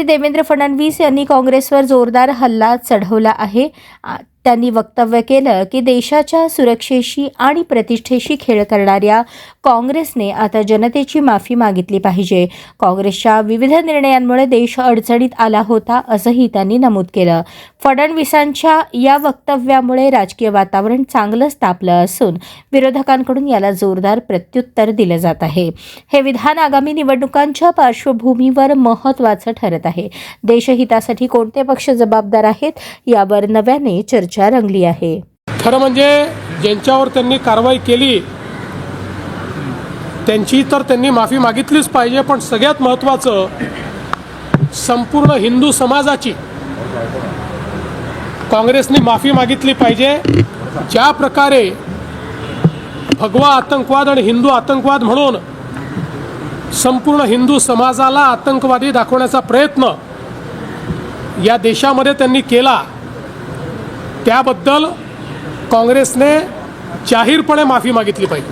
देवेंद्र फडणवीस यांनी काँग्रेसवर जोरदार हल्ला चढवला आहे। त्यांनी वक्तव्य केलं की देशाच्या सुरक्षेशी आणि प्रतिष्ठेशी खेळ करणाऱ्या काँग्रेसने आता जनतेची माफी मागितली पाहिजे। काँग्रेसच्या विविध निर्णयांमुळे देश अडचणीत आला होता असंही त्यांनी नमूद केलं। फडणवीसांच्या या वक्तव्यामुळे राजकीय वातावरण चांगलंच तापलं असून विरोधकांकडून याला जोरदार प्रत्युत्तर दिलं जात आहे। हे विधान आगामी निवडणुकांच्या पार्श्वभूमीवर महत्त्वाचं ठरत आहे। देशहितासाठी कोणते पक्ष जबाबदार आहेत यावर नव्याने चर्चा रंगली आहे। खरं म्हणजे ज्यांच्यावर त्यांनी कारवाई केली त्यांची तर त्यांनी माफी मागितलीच पाहिजे, पण सगळ्यात महत्त्वाचं संपूर्ण हिंदू समाजाची काँग्रेसने माफी मागितली पाहिजे। ज्या प्रकारे भगवा आतंकवाद आणि हिंदू आतंकवाद म्हणून संपूर्ण हिंदू समाजाला आतंकवादी दाखवण्याचा प्रयत्न या देशामध्ये त्यांनी केला, त्याबद्दल काँग्रेसने जाहीरपणे माफी मागितली पाहिजे।